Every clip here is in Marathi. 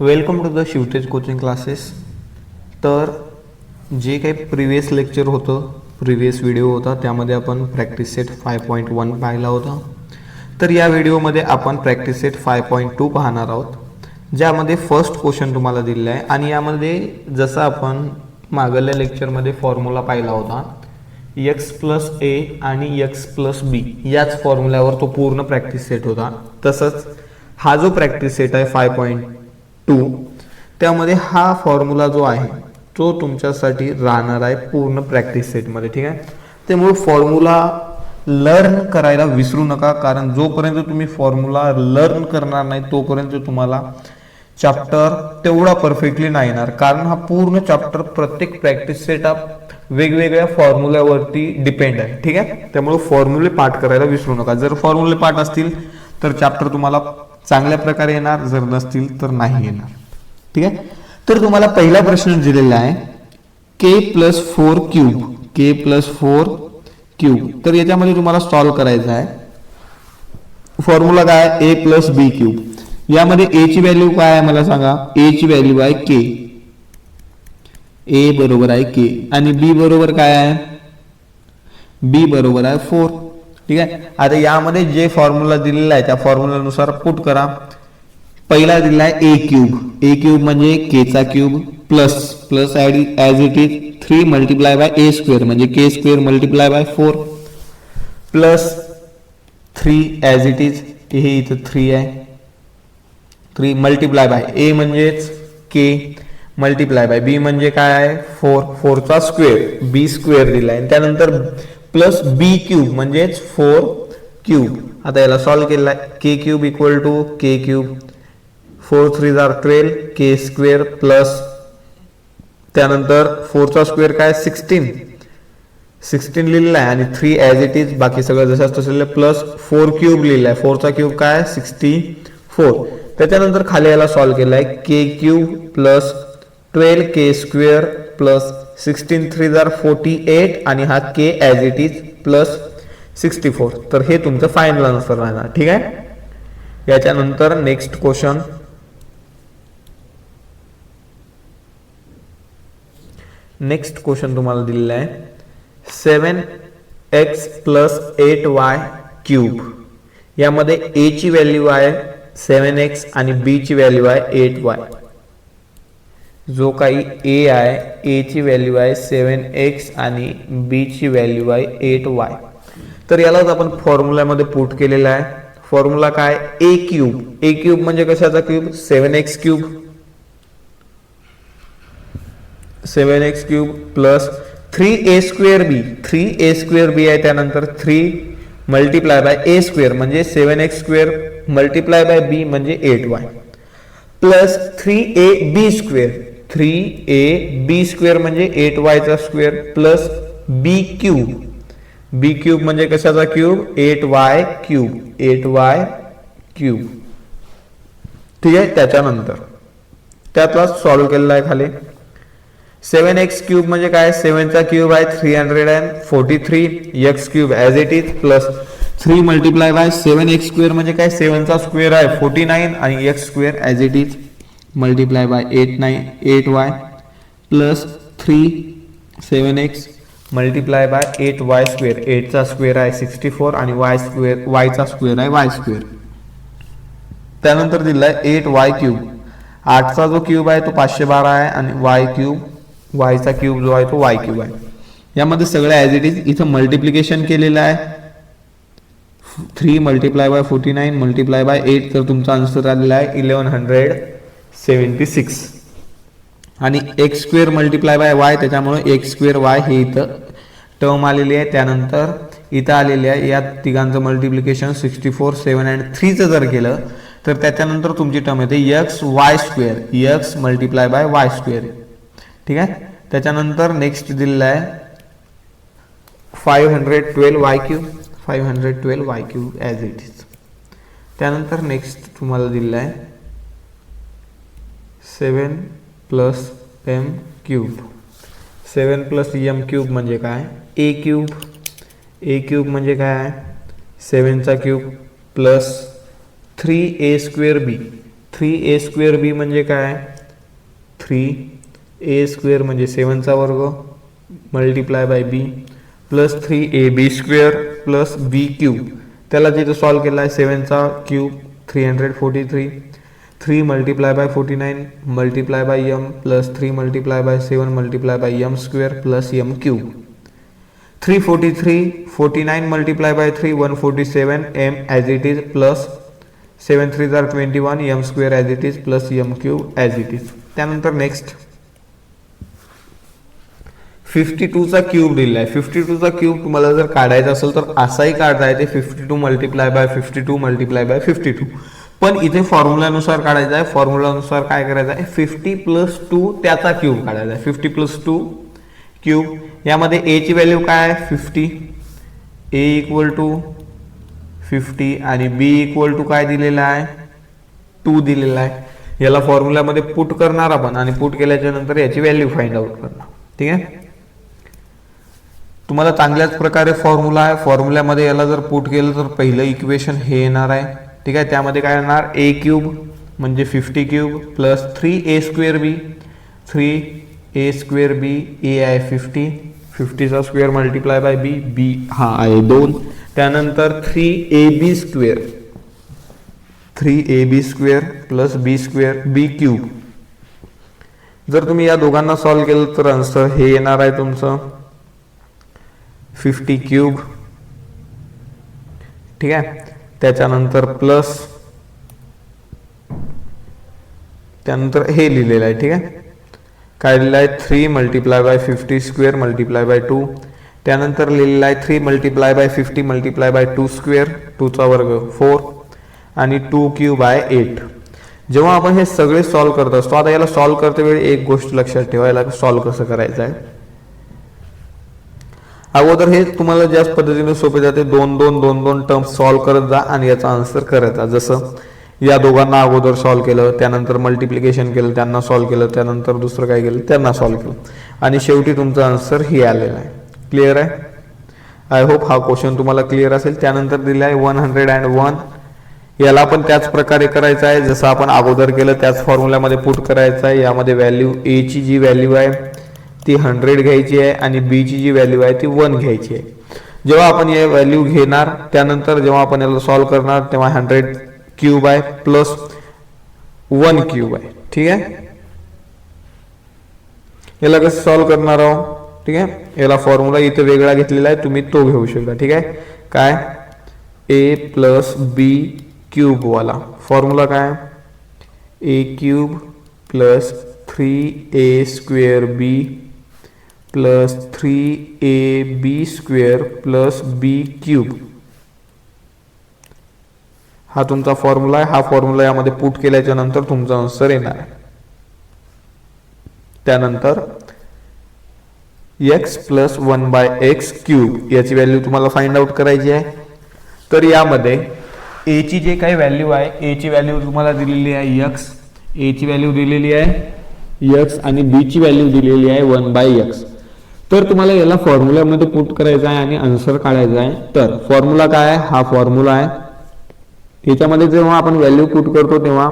Welcome to the Shivtej coaching classes. तर जे काही प्रिवियस लेक्चर होतं, प्रिवियस व्हिडिओ होता, त्यामध्ये आपण प्रॅक्टिस सेट 5.1 पाहिला होता. तर या व्हिडिओमध्ये आपण प्रॅक्टिस सेट 5.2 पाहणार आहोत, ज्यामध्ये फर्स्ट क्वेश्चन तुम्हाला दिलेला आहे. आणि यामध्ये जसं आपण मागल्या लेक्चरमध्ये फॉर्म्युला पाहिला होता, एक्स प्लस ए आणि एक्स प्लस बी याच फॉर्म्युल्यावर तो पूर्ण प्रॅक्टिस सेट होता. तसंच हा जो प्रॅक्टिस सेट आहे 5.2, त्यामध्ये हा फॉर्म्युला जो आहे तो तुमच्यासाठी राहणार आहे पूर्ण प्रॅक्टिस सेटमध्ये. ठीक आहे, त्यामुळे फॉर्म्युला लर्न करायला विसरू नका, कारण जोपर्यंत तुम्ही फॉर्म्युला लर्न करणार नाही तोपर्यंत तुम्हाला चॅप्टर तेवढा परफेक्टली नाही येणार. कारण हा पूर्ण चॅप्टर प्रत्येक प्रॅक्टिस सेट हा वेगवेगळ्या फॉर्म्युल्यावरती डिपेंड आहे. ठीक आहे, त्यामुळे फॉर्म्युले पाठ करायला विसरू नका. जर फॉर्म्युले पाठ असतील तर चॅप्टर तुम्हाला चांगल्या प्रकारे येणार, जर नसतील तर नाही येणार. ठीक आहे, तर तुम्हाला पहिला प्रश्न दिलेला आहे k+4 क्यूब, k+4 क्यूब. तर याच्यामध्ये तुम्हाला सॉल्व्ह करायचं आहे. फॉर्म्युला काय आहे? a+b cube. यामध्ये a ची व्हॅल्यू काय आहे मला सांगा? a ची व्हॅल्यू आहे k, a बरोबर आहे k, आणि b बरोबर काय आहे? b बरोबर आहे 4. ठीक आहे, आता यामध्ये जे फॉर्म्युला दिलेला आहे त्या फॉर्म्युलानुसार पुट करा. पहिला दिलेला आहे a क्यूब. a क्यूब म्हणजे k चा cube plus plus as it is 3 multiply bye a square म्हणजे k square multiply by 4 plus 3 as it is, हे इथं 3 आहे, 3 मल्टिप्लाय बाय a म्हणजेच k मल्टिप्लाय बाय b म्हणजे काय आहे? 4, 4 चा स्क्वेअर, b स्क्वेअर दिला आहे. त्यानंतर प्लस b क्यूब म्हणजेच 4 क्यूब. आता याला सॉल्व्ह केला, k cube equal to k cube, 4 3 12 k square plus त्यानंतर 4 चा स्क्वेअर काय? 16 लिहिलेला आहे, आणि 3 ॲज इट इज बाकी सगळं जसं तसं प्लस 4 क्यूब लिहिलेला आहे. 4 चा क्यूब काय? 64. त्याच्यानंतर खाली याला सॉल्व्ह केला आहे k cube plus 12 k square plus 16 3 48, आणि हा k as it is plus 64. तर हे तुमचं फायनल आन्सर राहणार. ठीक आहे, याच्यानंतर नेक्स्ट क्वेश्चन. नेक्स्ट क्वेश्चन तुम्हाला दिलेला आहे 7x प्लस 8y क्यूब. यामध्ये a ची व्हॅल्यू आहे 7x आणि b ची व्हॅल्यू आहे 8y. जो काही a आहे, a ची व्हॅल्यू आहे 7x आणि b ची व्हॅल्यू आहे 8y. तर यालाच आपण फॉर्म्युल्यामध्ये पुट केलेला आहे. फॉर्म्युला काय? a cube. a क्यूब म्हणजे कशाचा cube? 7x cube, 7x cube plus 3a square b, 3a square b आहे. त्यानंतर 3 मल्टिप्लाय बाय a स्क्वेअर म्हणजे 7x square multiply by b म्हणजे 8y plus 3ab square, 3ab square म्हणजे 8y चा square plus b cube, b cube म्हणजे कशाचा cube? 8y cube, 8y cube. ठीक आहे, त्याच्यानंतर त्यातला सॉल्व्ह केलेला आहे खाली. 7x क्यूब म्हणजे काय? 7 चा क्यूब आहे 343, x cube as it is plus 3 multiply bye 7x square म्हणजे काय? 7 चा स्क्वेअर आहे 49, आणि x square as it is multiply by 8y plus 3 7x multiply by 8y square, 8 चा स्क्वेअर आहे 64, आणि y चा स्क्वेअर आहे y स्क्वेअर. त्यानंतर दिला आहे 8y क्यूब. 8 चा जो क्यूब आहे तो 512 आहे, आणि y क्यूब, y चा क्यूब जो आहे तो y क्यूब आहे. यामध्ये सगळं ॲज इट इज इथं मल्टिप्लिकेशन केलेलं आहे. 3 मल्टिप्लाय बाय 49 मल्टिप्लाय बाय 8, तर तुमचा आन्सर आलेला आहे 1176. आणि x square multiply by y, त्याच्यामुळे एक्स स्क्वेअर y हे इथं टर्म आलेली आहे. त्यानंतर इथं आलेली आहे या तिघांचं मल्टिप्लिकेशन 64, 7 आणि 3 चं जर केलं तर त्याच्यानंतर तुमची टर्म येते x Y square, x multiply by Y square. ठीक आहे, त्याच्यानंतर नेक्स्ट दिलेला आहे 512y cube, 512y cube as it is. त्यानंतर नेक्स्ट तुम्हाला दिलेला आहे 7 plus m cube. 7 plus m cube म्हणजे काय? a cube. a क्यूब म्हणजे काय? 7 चा cube plus 3a square b, 3a² म्हणजे काय, 3a² म्हणजे 7चा वर्ग multiply by b plus 3ab² plus b³ त्याला जिथे सॉल्व केला आहे 7चा cube 343 3 multiply by 49 multiply by m plus 3 multiply by 7 multiply by m² plus m³ 343 49 multiply by 3 147 m as it is plus 7 3 are 21 m² as it is plus m³ as it is. त्यानंतर नेक्स्ट 52चा क्यूब दिलेला आहे. 52चा क्यूब तुम्हाला जर काढायचा असेल तर असाही काढता येते 52 मल्टिप्लाय बाय 52 मल्टिप्लाय बाय 52, पण इथे फॉर्म्युलानुसार काढायचा आहे. फॉर्म्युलानुसार काय करायचं आहे 50 प्लस 2 त्याचा क्यूब काढायचा आहे. 50 प्लस 2 क्यूब यामध्ये a ची व्हॅल्यू काय आहे 50, a इक्वल टू 50 आणि b इक्वल टू काय दिलेला आहे 2 दिलेला आहे. याला फॉर्म्युलामध्ये पुट करणार आपण आणि पुट केल्याच्या नंतर याची व्हॅल्यू फाइंड आउट करणार. ठीक आहे, तुम्हाला चांगल्याच प्रकारे फॉर्म्युला आहे. फॉर्म्युल्यामध्ये याला जर पुट केलं तर पहिलं इक्वेशन हे येणार आहे. ठीक आहे, त्यामध्ये काय येणार a³ म्हणजे 50 cube plus 3a²b 3a²b a आहे 50चा स्क्वेअर मल्टिप्लाय बाय b हा आहे 2. त्यानंतर 3ab² प्लस b² b³ जर तुम्ही या दोघांना सॉल्व केलं तर आन्सर हे येणार आहे तुमचं 50 क्यूब. ठीक आहे, त्याच्यानंतर प्लस त्यानंतर हे लिहिलेलं आहे. ठीक आहे, काय लिहिलं आहे 3 मल्टिप्लाय बाय 50² मल्टिप्लाय बाय 2. त्यानंतर लिहिलेलं आहे 3 मल्टिप्लाय बाय 50 मल्टिप्लाय बाय 2² 2चा वर्ग 4 आणि 2³ बाय 8. जेव्हा आपण हे सगळे सॉल्व करत असतो, आता याला सॉल्व करते वेळी एक गोष्ट लक्षात ठेवायला सॉल्व कसं करायचं आहे. अगोदर हे तुम्हाला ज्या पद्धतीने सोपे जाते 2 टर्म्स सॉल्व करत जा आणि याचा आन्सर करत जा. जसं या दोघांना अगोदर सॉल्व केलं, त्यानंतर मल्टिप्लिकेशन केलं, त्यांना सॉल्व केलं, त्यानंतर दुसरं काय केलं त्यांना सॉल्व केलं आणि शेवटी तुमचा आन्सर हे आलेला आहे. क्लिअर आहे, आय होप हा क्वेश्चन तुम्हाला क्लिअर असेल. त्यानंतर दिला आहे 101, याला पण त्याच प्रकारे करायचं आहे जसं आपण अगोदर केलं त्याच फॉर्म्युल्यामध्ये पुट करायचं आहे. यामध्ये व्हॅल्यू a ची जी व्हॅल्यू आहे ती 100 घ्यायची आहे आणि b ची जी व्हॅल्यू आहे ती 1 घ्यायची आहे. जेव्हा आपण या व्हॅल्यू घेणार त्यानंतर जेव्हा आपण याला सॉल्व करणार तेव्हा 100 क्यूब आहे प्लस 1 क्यूब आहे. ठीक आहे, याला कसं सॉल्व करणार आहोत. ठीक आहे, याला फॉर्म्युला इथे वेगळा घेतलेला आहे, तुम्ही तो घेऊ शकता. ठीक आहे, काय a प्लस b³ वाला फॉर्म्युला काय a³ plus 3a² plus 3ab² plus b³ हा तुमचा फॉर्म्युला आहे. हा फॉर्म्युला यामध्ये पुट केल्याच्या नंतर तुमचा आन्सर येणार आहे. त्यानंतर x प्लस 1/x³ याची व्हॅल्यू तुम्हाला फाइंड आउट करायची आहे. तर यामध्ये a ची जे काही व्हॅल्यू आहे a ची व्हॅल्यू तुम्हाला दिलेली आहे x, a ची व्हॅल्यू दिलेली आहे x आणि b ची व्हॅल्यू दिलेली आहे 1/x. तर तुम्हाला याला फॉर्म्युल्यामध्ये पुट करायचा आहे आणि आन्सर काढायचा आहे. तर फॉर्म्युला काय आहे, हा फॉर्म्युला आहे. याच्यामध्ये जेव्हा आपण व्हॅल्यू पुट करतो तेव्हा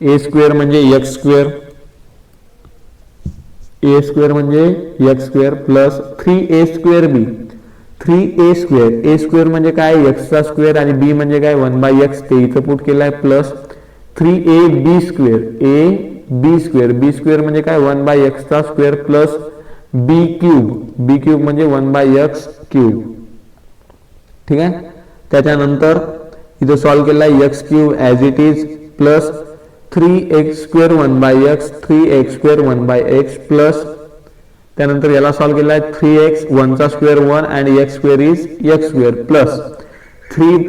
a² म्हणजे x² म्हणजे x² प्लस 3a²b 3a² म्हणजे काय x चा स्क्वेअर आणि b म्हणजे काय 1/x ते इथं पुट केलं आहे प्लस 3ab² b² म्हणजे काय 1/x चा स्क्वेअर प्लस b³ म्हणजे 1/x³. ठीक आहे, त्याच्यानंतर इथं सॉल्व केला आहे x³ as it is plus 3x² 1/x 3x² 1/x plus त्यानंतर याला सॉल्व केला आहे 3x 1चा स्क्वेअर 1 आणि x² is x² plus 3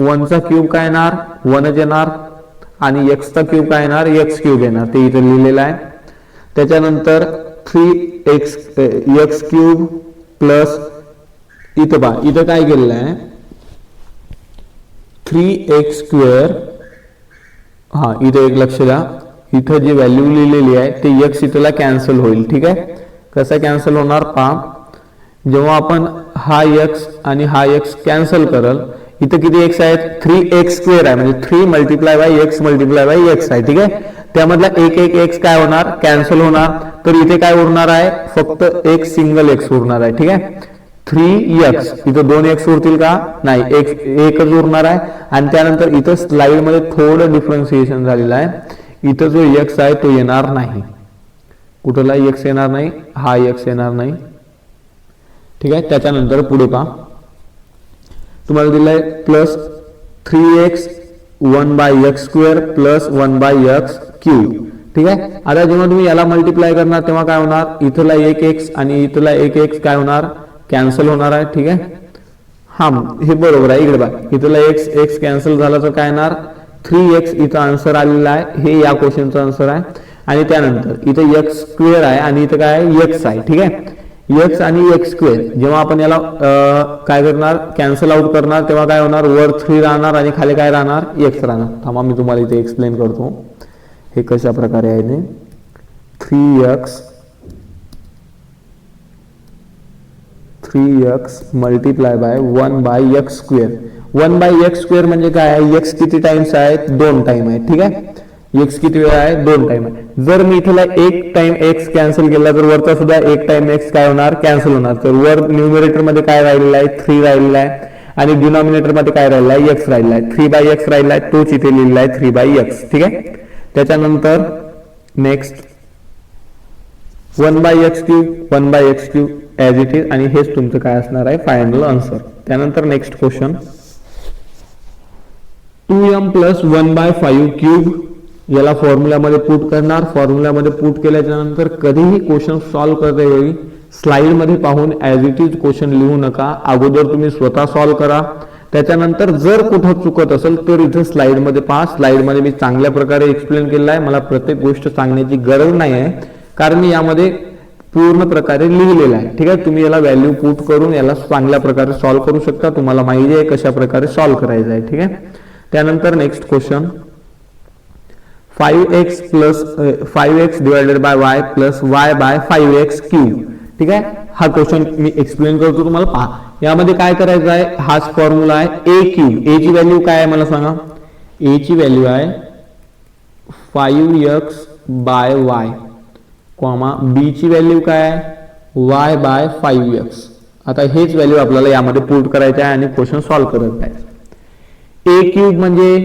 1चा cube काय येणार 1च येणार आणि x चा क्यूब काय येणार x³ येणार, ते इथे लिहिलेलं आहे. त्याच्यानंतर 3x³ प्लस इथं पहा इथं काय केलेलं आहे 3x². हा इथे एक लक्ष द्या, इथं जी व्हॅल्यू लिहिलेली आहे ते x इथला कॅन्सल होईल. ठीक आहे, कसं कॅन्सल होणार पहा, जेव्हा आपण हा x आणि हा x कॅन्सल करल इथं किती एक्स आहेत, 3x² आहे, म्हणजे 3 multiply bye x multiply by x आहे. ठीक आहे, त्यामधला एक एक एक्स काय होणार, कॅन्सल होणार. तर इथे काय उरणार आहे, फक्त एक सिंगल एक्स उरणार आहे. ठीक आहे, 3x. इथं 2x उरतील का, नाही, एकच उरणार आहे. आणि त्यानंतर इथं स्लाइड मध्ये थोडं डिफरन्सिएशन झालेलं आहे. इथं जो x आहे तो येणार नाही. कुठला x येणार नाही, हा x येणार नाही. ठीक आहे, त्याच्यानंतर पुढे पहा, तुम्हाला दिलंय plus 3x 1/x² plus 1/x³. ठीक आहे, आता जेव्हा तुम्ही याला मल्टिप्लाय करणार तेव्हा काय होणार, इथला एक एक्स आणि इथला एक एक्स काय होणार, कॅन्सल होणार आहे. ठीक आहे, हा हे बरोबर आहे. इकडे बघा, इथला एक्स एक्स कॅन्सल झाला तर काय येणार, 3x इथं आन्सर आलेला आहे. हे या क्वेश्चनचं आन्सर आहे. आणि त्यानंतर इथं x² आहे आणि इथं काय आहे, x आहे. ठीक आहे, x आणि x², जेव्हा आपण याला काय करणार, कॅन्सल आउट करणार तेव्हा काय होणार, वर 3 राहणार आणि खाली काय राहणार, x राहणार. थांबा मी तुम्हाला इथे एक्सप्लेन करतो हे कशा प्रकारे आहे ते. 3x multiply by 1/x². 1/x² म्हणजे काय आहे, x किती टाइम्स आहेत, 2 टाइम आहे. ठीक आहे, x किती वेळा आहे, 2 टाइम आहे. जर मी इथला एक टाइम x कॅन्सल केला तर वरचा सुद्धा एक टाइम x काय होणार, कॅन्सल होणार. तर वर न्यूमरेटर मध्ये काय राहिलेला आहे, 3 राहिलेला आहे आणि डिनॉमिनेटर मध्ये काय राहिलेला आहे, x राहिलेला आहे. 3/x राहिलेला आहे, तोच इथे लिहिलेला आहे 3/x. ठीक आहे, त्याच्यानंतर next 1/x³ 1/x³ as it is, आणि हेच तुमचं काय असणार आहे, फायनल आन्सर. त्यानंतर नेक्स्ट क्वेश्चन, 2m + 1/5³ याला फॉर्म्युल्यामध्ये पुट करणार. फॉर्म्युल्यामध्ये पुट केल्याच्या नंतर कधीही क्वेश्चन सॉल्व्ह करता वेळी स्लाइड मध्ये पाहून ॲज इट इज क्वेश्चन लिहू नका. अगोदर तुम्ही स्वतः सॉल्व्ह करा. त्याच्यानंतर जर कुठं चुकत असेल तर इथं स्लाइड मध्ये पहा. स्लाइड मध्ये मी चांगल्या प्रकारे एक्सप्लेन केलेला आहे. मला प्रत्येक गोष्ट सांगण्याची गरज नाही आहे, कारण यामध्ये पूर्ण प्रकारे लिहिलेलं आहे. ठीक आहे, तुम्ही याला व्हॅल्यू पुट करून याला चांगल्या प्रकारे सॉल्व्ह करू शकता. तुम्हाला माहिती आहे कशा प्रकारे सॉल्व्ह करायचं आहे. ठीक आहे, त्यानंतर next question, 5x divided by y plus y/5x³. ठीक आहे, हा क्वेश्चन मी एक्सप्लेन करतो तुम्हाला. पहा, यामध्ये काय करायचं आहे, हाच फॉर्म्युला आहे a³. a ची व्हॅल्यू काय आहे मला सांगा, a ची व्हॅल्यू आहे 5x/y, b ची व्हॅल्यू काय आहे, y/5x. आता हेच व्हॅल्यू आपल्याला यामध्ये पुट करायचं आहे आणि क्वेश्चन सॉल्व्ह करायचा आहे. a³ म्हणजे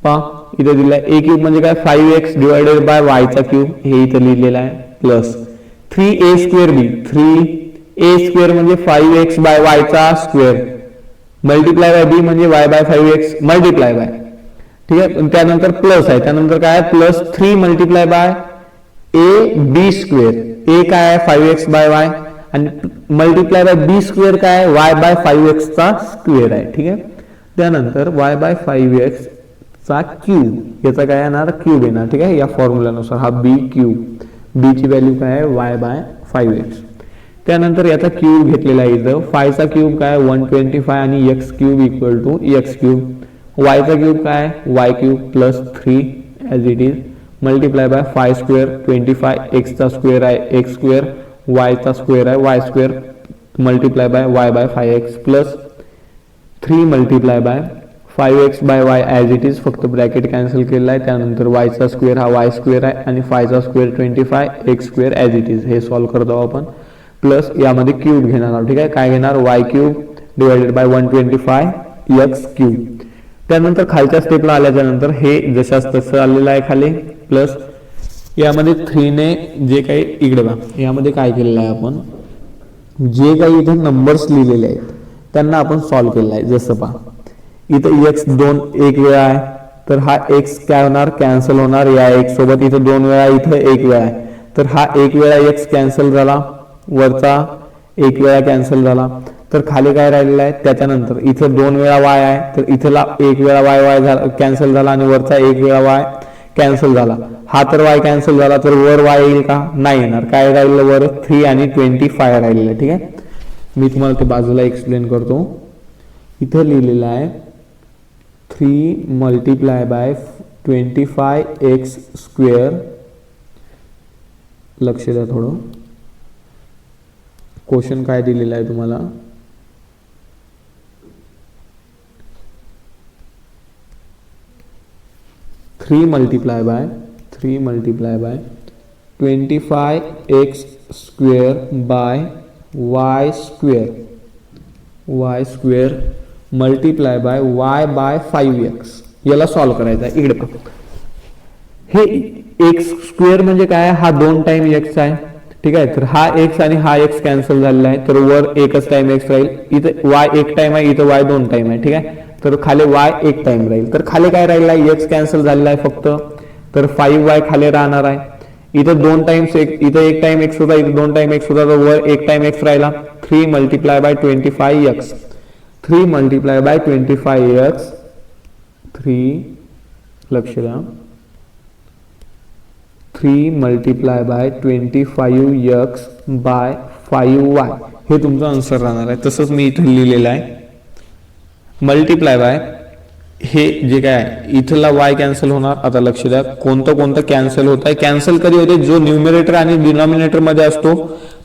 पहा इथे दिलाय, a³ म्हणजे काय, 5x डिवायडेड बाय y³, हे इथे लिहिलेलं आहे, प्लस 3a²b, 3a² म्हणजे 5x/y², मल्टिप्लाय बाय b म्हणजे y/5x मल्टिप्लाय बाय. ठीक आहे, त्यानंतर प्लस आहे, त्यानंतर काय आहे, plus 3 multiply bye ab². a काय आहे, 5x/y, आणि मल्टिप्लाय बाय b² काय आहे, y/5x² आहे. ठीक आहे, त्यानंतर y/5x चा क्यूब, याचा काय येणार, क्यूब येणार. ठीक आहे, या फॉर्म्युल्यानुसार हा b³, b ची व्हॅल्यू काय आहे, y/5x. त्यानंतर याचा क्यूब घेतलेला आहे इथं. 5 चा क्यूब काय, 125 आणि x³ = x³. y चा क्यूब काय, y³ plus 3 as it is, multiply by 5² 25, x चा स्क्वेअर आहे x², y चा स्क्वेअर आहे y², multiply by y/5x plus 3 multiply bye 5x/y as it is, फक्त ब्रॅकेट कॅन्सल केलेला आहे. त्यानंतर y चा स्क्वेअर हा y² आहे आणि 5 चा square 25, x² as it is, हे सॉल्व्ह करतो आपण. प्लस यामध्ये क्यूब घेणार आहोत. ठीक आहे, काय घेणार, y³ डिवायडेड बाय 125 x³. त्यानंतर खालच्या स्टेपला आल्याच्या नंतर हे जशाच तसं आलेलं आहे खाली, प्लस यामध्ये 3 ने जे काही, इकडे बघा, यामध्ये काय केलेलं आहे आपण, जे काही इथे नंबर्स लिहिलेले आहेत त्यांना आपण सॉल्व्ह केलेलं आहे. जसं पहा, इथं x2 एक वेळा आहे, तर हा x काय होणार, कॅन्सल होणार या x सोबत. इथं 2 वेळा, इथं 1 वेळा आहे, तर हा 1 वेळा x कॅन्सल झाला, वरचा 1 वेळा कॅन्सल झाला. तर खाली काय राहिलेलं आहे, त्याच्यानंतर इथं 2 वेळा y आहे, तर इथला 1 वेळा y झाला, कॅन्सल झाला, आणि वरचा 1 वेळा y कॅन्सल झाला. हा तर y कॅन्सल झाला, तर वर y येईल का, नाही येणार. काय राहिलेलं वर, 3 आणि 25 राहिलेलं आहे. ठीक आहे, मी तुम्हाला ते बाजूला एक्सप्लेन करतो. इथं लिहिलेलं आहे 3 मल्टिप्लाय बाय 25x². लक्ष द्या थोडं, क्वेश्चन काय दिलेला आहे तुम्हाला, 3 multiply by 25x square by y square multiply by y by 5x. याला सॉल्व्ह करायचं आहे. इकडे पहा, हे एक्स स्क्वेअर म्हणजे काय, हा 2 टाइम एक्स आहे. ठीक आहे, तर हा एक्स आणि हा एक्स कॅन्सल झालेला आहे, तर वर एकच टाइम एक्स राहील. इथं वाय 1 टाइम आहे, इथं वाय 2 टाइम आहे. ठीक आहे, तर खाली वाय 1 टाइम राहील. तर खाली काय राहिला आहे, एक्स कॅन्सल झालेला आहे फक्त, तर 5y खाली राहणार आहे. इथं 2 टाइम्स इथं 1 टाइम एक्स होता, इथं 2 टाइम एक्स होता, तर वर 1 टाइम एक्स राहिला. 3 multiply by 25x 3 multiply by 25x 3 लक्ष द्या 3 multiply by 25x bye 5y हे तुमचं आन्सर राहणार आहे. तसंच मी इथं लिहिलेलं आहे. मल्टीप्लाय बाय हे जे काय आहे, इथला y कॅन्सल होणार. आता लक्ष द्या, कोणतं कॅन्सल होत आहे. कॅन्सल कधी होते, जो न्यूमरेटर आणि डिनॉमिनेटर मध्ये असतो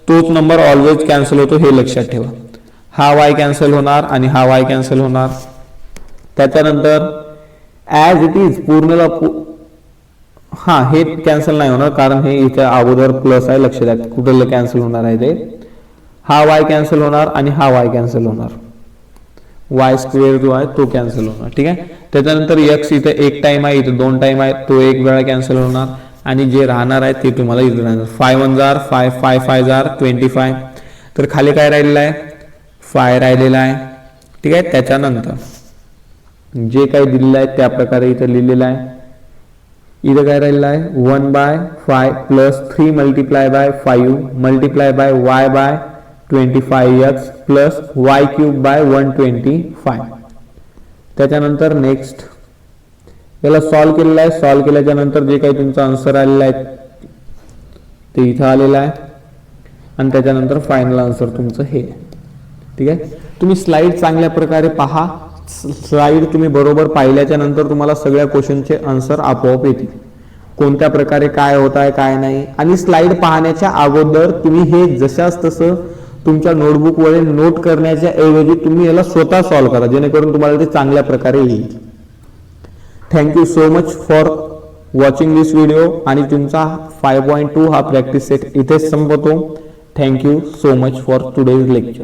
तोच नंबर ऑलवेज कॅन्सल होतो, हे लक्षात ठेवा. हा y कॅन्सल होणार आणि हा y कॅन्सल होणार. त्याच्यानंतर ॲज इट इज पूर्णला हा हे कॅन्सल नाही होणार, कारण हे इथे अगोदर प्लस आहे. लक्ष द्या कुठलं कॅन्सल होणार आहे ते. हा y कॅन्सल होणार आणि हा y कॅन्सल होणार. वाय स्क्वेअर जो आहे तो कॅन्सल होणार. ठीक आहे, त्याच्यानंतर x इथे 1 टाइम आहे, इथे 2 टाइम आहे, तो 1 वेळा कॅन्सल होणार आणि जे राहणार आहे ते तुम्हाला इथे राहणार. 5 1 जार 5 5 5 जार 25. तर खाली काय राहिलेलं आहे, 5 राहिलेला आहे. ठीक आहे, त्याच्यानंतर जे काही दिलेलं आहे त्या प्रकारे इथे लिहिलेलं आहे. इथं काय राहिलेलं आहे, 1/5 plus 3 multiply by 5 multiply by y by 25x plus y cube by 125. त्याच्यानंतर नेक्स्ट याला सॉल्व्ह केलेलं आहे. सॉल्व्ह केल्याच्या नंतर जे काही तुमचा आन्सर आलेला आहे ते इथं आलेला आहे आणि त्याच्यानंतर फायनल आन्सर तुमचं हे. ठीक आहे, तुम्ही स्लाइड चांगल्या प्रकारे पहा. स्लाइड तुम्ही बरोबर पाहिल्याच्या नंतर तुम्हाला सगळ्या क्वेश्चनचे आन्सर आपोआप येतील. कोणत्या प्रकारे काय होत आहे काय नाही. आणि स्लाइड पाहण्याच्या अगोदर तुम्ही हे जशाच तसं तुमच्या नोटबुकवर नोट करण्याच्या ऐवजी तुम्ही याला स्वतः सॉल्व्ह करा, जेणेकरून तुम्हाला ते चांगल्या प्रकारे येईल. Thank you so much for watching this video. आणि तुमचा 5.2 हा प्रॅक्टिस सेट इथेच संपवतो. Thank you so much for today's lecture.